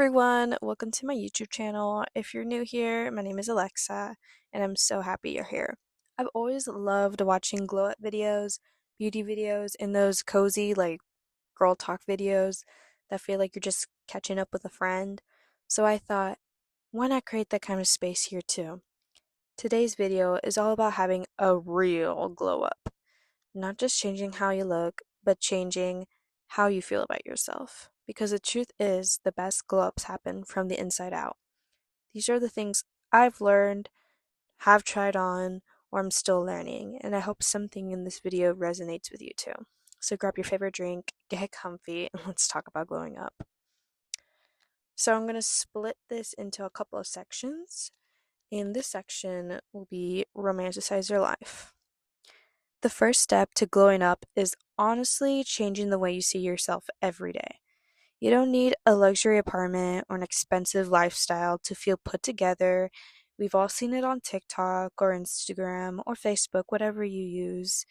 everyone, welcome to my YouTube channel. If you're new here, my name is Alexa, and I'm so happy you're here. I've always loved watching glow up videos, beauty videos, and those cozy, girl talk videos that feel like you're just catching up with a friend. So I thought, why not create that kind of space here too? Today's video is all about having a real glow up, not just changing how you look, but changing how you feel about yourself. Because the truth is, the best glow ups happen from the inside out. These are the things I've learned, have tried on, or I'm still learning, and I hope something in this video resonates with you too. So grab your favorite drink, get comfy, and let's talk about glowing up. So I'm going to split this into a couple of sections, and this section will be romanticize your life. The first step to glowing up is honestly changing the way you see yourself every day. You don't need a luxury apartment or an expensive lifestyle to feel put together. We've all seen it on TikTok or Instagram or Facebook, whatever you use.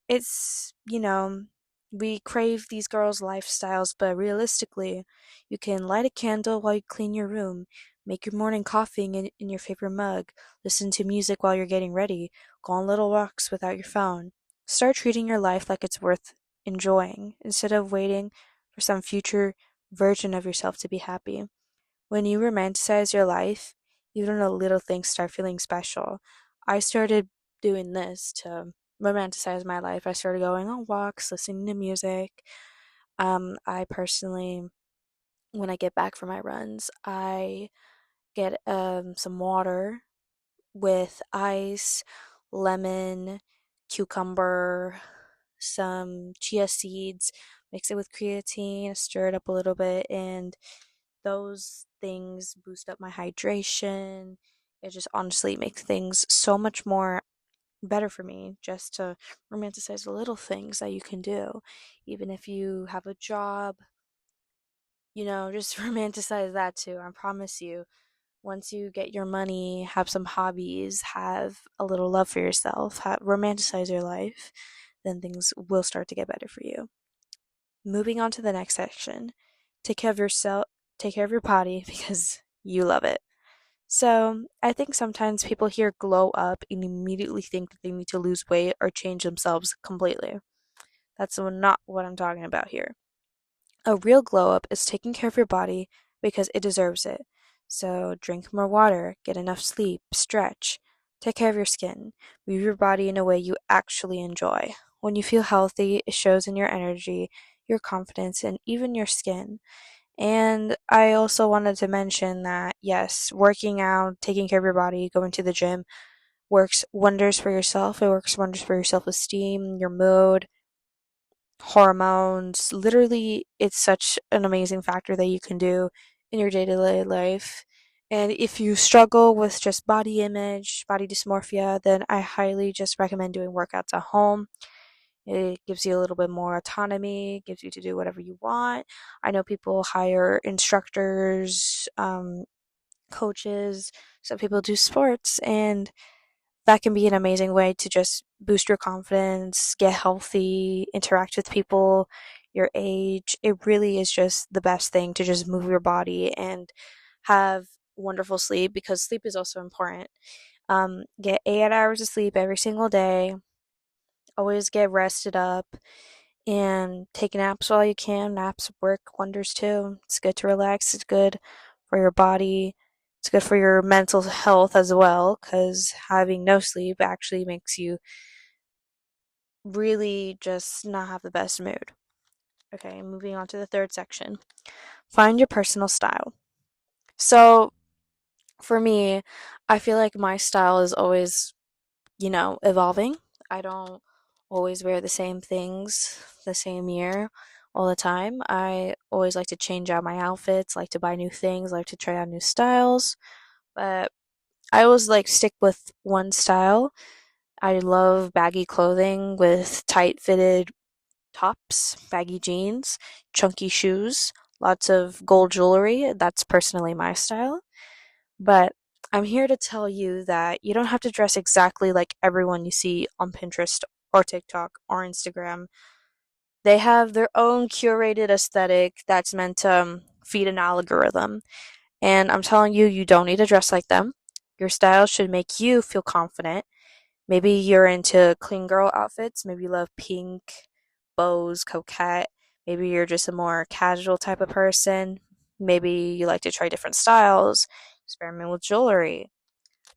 It's, we crave these girls' lifestyles, but realistically, you can light a candle while you clean your room, make your morning coffee in your favorite mug, listen to music while you're getting ready, go on little walks without your phone. Start treating your life like it's worth enjoying instead of waiting for some future version of yourself to be happy. When you romanticize your life, even the little things start feeling special. I started doing this to romanticize my life. I started going on walks, listening to music. I personally, when I get back from my runs, I get some water with ice, lemon, cucumber, some chia seeds, mix it with creatine, stir it up a little bit, and those things boost up my hydration. It just honestly makes things so much more better for me just to romanticize the little things that you can do. Even if you have a job, just romanticize that too. I promise you, once you get your money, have some hobbies, have a little love for yourself, romanticize your life, then things will start to get better for you. Moving on to the next section. Take care of yourself, take care of your body because you love it. So, I think sometimes people hear glow up and immediately think that they need to lose weight or change themselves completely. That's not what I'm talking about here. A real glow up is taking care of your body because it deserves it. So, drink more water, get enough sleep, stretch, take care of your skin, move your body in a way you actually enjoy. When you feel healthy, it shows in your energy, your confidence, and even your skin. And I also wanted to mention that yes, working out, taking care of your body, going to the gym works wonders for yourself. It works wonders for your self esteem, your mood, hormones. Literally, it's such an amazing factor that you can do in your day to day life. And if you struggle with just body image, body dysmorphia, then I highly just recommend doing workouts at home. It gives you a little bit more autonomy, gives you to do whatever you want. I know people hire instructors, coaches, some people do sports, and that can be an amazing way to just boost your confidence, get healthy, interact with people your age. It really is just the best thing to just move your body and have wonderful sleep because sleep is also important. Get 8 hours of sleep every single day. Always get rested up and take naps while you can. Naps work wonders too. It's good to relax. It's good for your body. It's good for your mental health as well because having no sleep actually makes you really just not have the best mood. Okay, moving on to the third section. Find your personal style. So, for me, I feel like my style is always evolving. I don't always wear the same things the same year all the time. I always like to change out my outfits, like to buy new things, like to try out new styles. But I always like stick with one style. I love baggy clothing with tight fitted tops, baggy jeans, chunky shoes, lots of gold jewelry. That's personally my style. But I'm here to tell you that you don't have to dress exactly like everyone you see on Pinterest or TikTok or Instagram. They have their own curated aesthetic that's meant to feed an algorithm. And I'm telling you, you don't need to dress like them. Your style should make you feel confident. Maybe you're into clean girl outfits. Maybe you love pink, bows, coquette. Maybe you're just a more casual type of person. Maybe you like to try different styles, experiment with jewelry.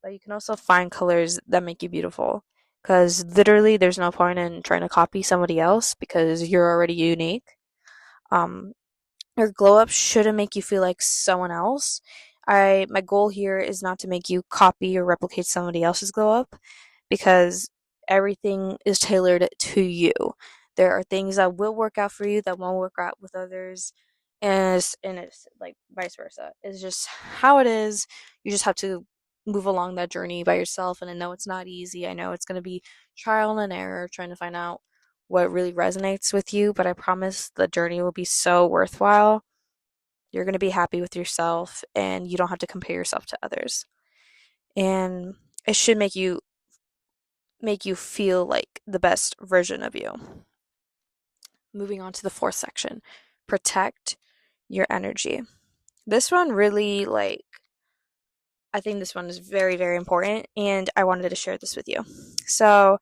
But you can also find colors that make you beautiful. Because literally, there's no point in trying to copy somebody else because you're already unique. Um, your glow up shouldn't make you feel like someone else. My goal here is not to make you copy or replicate somebody else's glow up because everything is tailored to you. There are things that will work out for you that won't work out with others, and it's like vice versa. It's just how it is. You just have to move along that journey by yourself, and I know it's not easy. I know it's going to be trial and error trying to find out what really resonates with you, but I promise the journey will be so worthwhile. You're going to be happy with yourself and you don't have to compare yourself to others. And it should make you feel like the best version of you. Moving on to the fourth section. Protect your energy. This one really I think this one is very, very important, and I wanted to share this with you. So,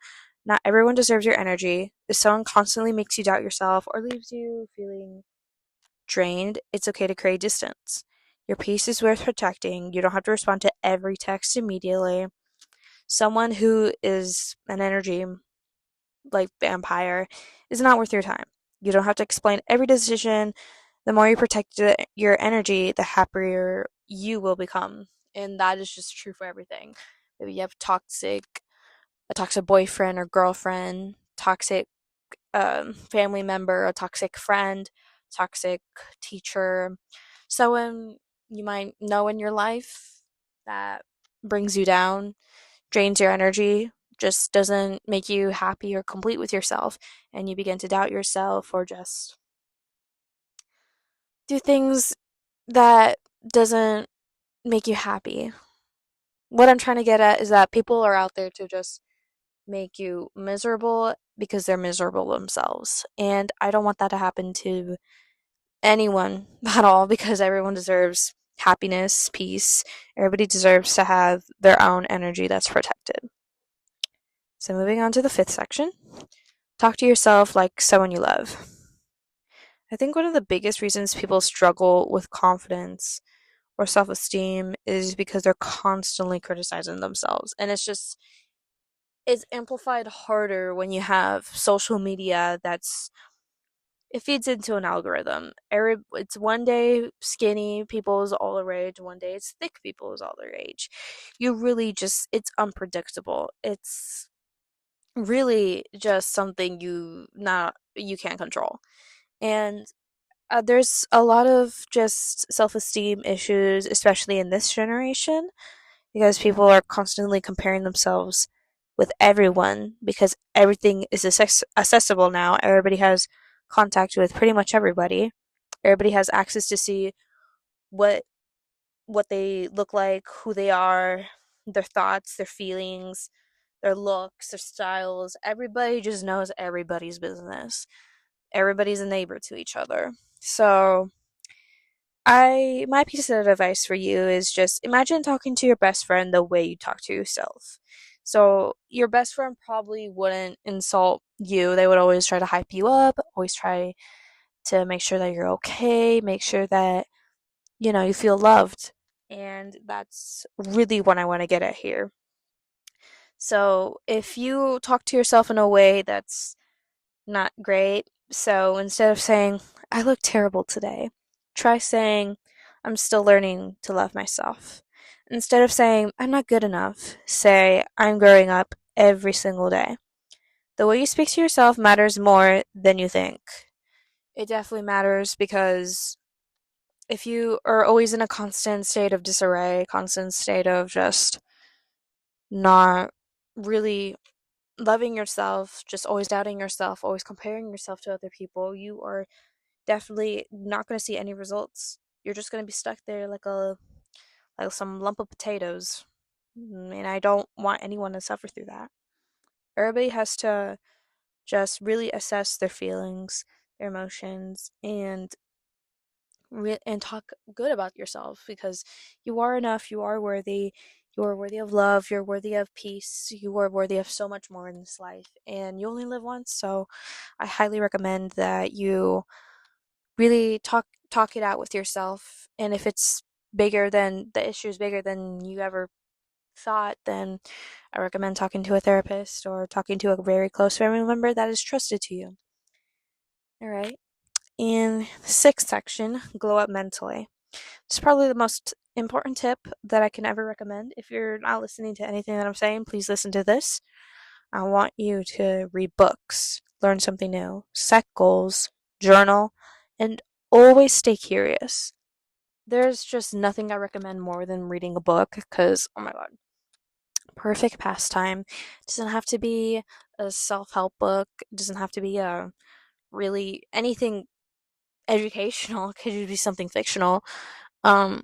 not everyone deserves your energy. If someone constantly makes you doubt yourself or leaves you feeling drained, it's okay to create distance. Your peace is worth protecting. You don't have to respond to every text immediately. Someone who is an energy like vampire is not worth your time. You don't have to explain every decision. The more you protect your energy, the happier you will become. And that is just true for everything. Maybe you have a toxic boyfriend or girlfriend, toxic family member, a toxic friend, toxic teacher, someone you might know in your life that brings you down, drains your energy, just doesn't make you happy or complete with yourself, and you begin to doubt yourself or just do things that doesn't make you happy. What I'm trying to get at is that people are out there to just make you miserable because they're miserable themselves. And I don't want that to happen to anyone at all because everyone deserves happiness, peace. Everybody deserves to have their own energy that's protected. So, moving on to the fifth section, talk to yourself like someone you love. I think one of the biggest reasons people struggle with confidence or self esteem is because they're constantly criticizing themselves. And it's amplified harder when you have social media it feeds into an algorithm. It's one day skinny people is all the rage, one day it's thick people is all the rage. You really just it's unpredictable. It's really just something you can't control. And there's a lot of just self-esteem issues, especially in this generation, because people are constantly comparing themselves with everyone because everything is accessible now. Everybody has contact with pretty much everybody. Everybody has access to see what what they look like, who they are, their thoughts, their feelings, their looks, their styles. Everybody just knows everybody's business. Everybody's a neighbor to each other. So, I my piece of advice for you is just imagine talking to your best friend the way you talk to yourself. So your best friend probably wouldn't insult you. They would always try to hype you up, always try to make sure that you're okay, make sure that you feel loved. And that's really what I want to get at here. So if you talk to yourself in a way that's not great. So instead of saying, I look terrible today, try saying, I'm still learning to love myself. Instead of saying, I'm not good enough, say, I'm growing up every single day. The way you speak to yourself matters more than you think. It definitely matters because if you are always in a constant state of disarray, constant state of just not really loving yourself, just always doubting yourself, always comparing yourself to other people, you are definitely not going to see any results. You're just going to be stuck there like some lump of potatoes. And I don't want anyone to suffer through that. Everybody has to just really assess their feelings, their emotions, and and talk good about yourself because you are enough, you are worthy of love, you're worthy of peace, you are worthy of so much more in this life, and you only live once. So I highly recommend that you really talk it out with yourself. And if it's bigger than the issue is bigger than you ever thought, then I recommend talking to a therapist or talking to a very close family member that is trusted to you. All right. In the sixth section, glow up mentally. It's probably the most important tip that I can ever recommend. If you're not listening to anything that I'm saying, please listen to this. I want you to read books, learn something new, set goals, journal, and always stay curious. There's just nothing I recommend more than reading a book because, oh my god, perfect pastime. It doesn't have to be a self help book, it doesn't have to be a really anything educational, it could be something fictional. Um,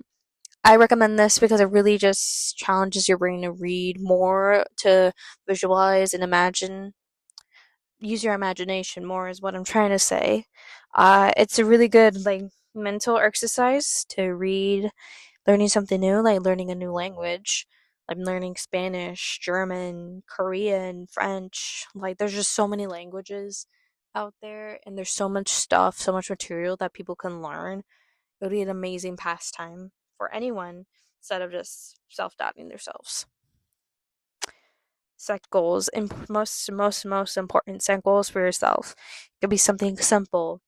I recommend this because it really just challenges your brain to read more, to visualize and imagine. Use your imagination more, is what I'm trying to say. It's a really good, like, mental exercise to read, learning something new, like learning a new language. I'm learning Spanish, German, Korean, French. Like, there's just so many languages out there, and there's so much stuff, so much material that people can learn. It would be an amazing pastime for anyone instead of just self-doubting themselves. Set goals, and most important, set goals for yourself. It could be something simple.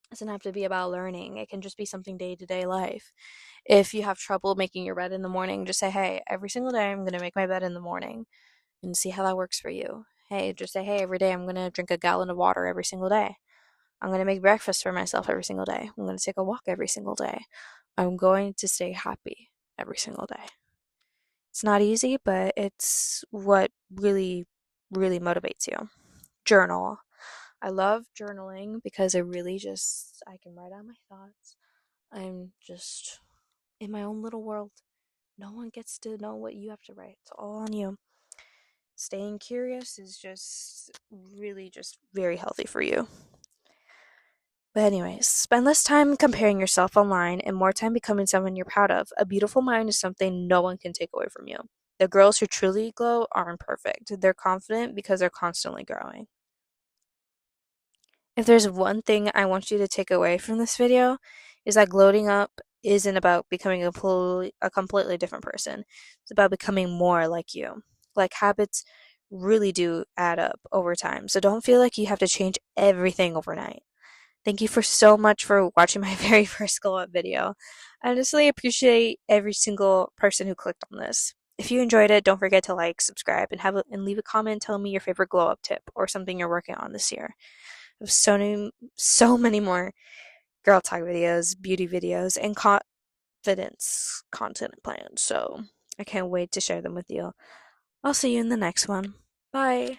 It doesn't have to be about learning. It can just be something day to day life. If you have trouble making your bed in the morning, just say, hey, every single day I'm gonna make my bed in the morning, and see how that works for you. Hey, just say, hey, every day I'm gonna drink a gallon of water every single day. I'm gonna make breakfast for myself every single day. I'm gonna take a walk every single day. I'm going to stay happy every single day. It's not easy, but it's what really motivates you. Journal. I love journaling because I can write out my thoughts. I'm just in my own little world. No one gets to know what you have to write. It's all on you. Staying curious is just very healthy for you. But anyways, spend less time comparing yourself online and more time becoming someone you're proud of. A beautiful mind is something no one can take away from you. The girls who truly glow aren't perfect. They're confident because they're constantly growing. If there's one thing I want you to take away from this video, is that gloating up isn't about becoming a completely different person. It's about becoming more like you. Like, habits really do add up over time. So don't feel like you have to change everything overnight. Thank you for so much for watching my very first glow up video. I honestly appreciate every single person who clicked on this. If you enjoyed it, don't forget to like, subscribe, and leave a comment telling me your favorite glow up tip or something you're working on this year. I have so many more girl talk videos, beauty videos, and confidence content planned. So I can't wait to share them with you. I'll see you in the next one. Bye.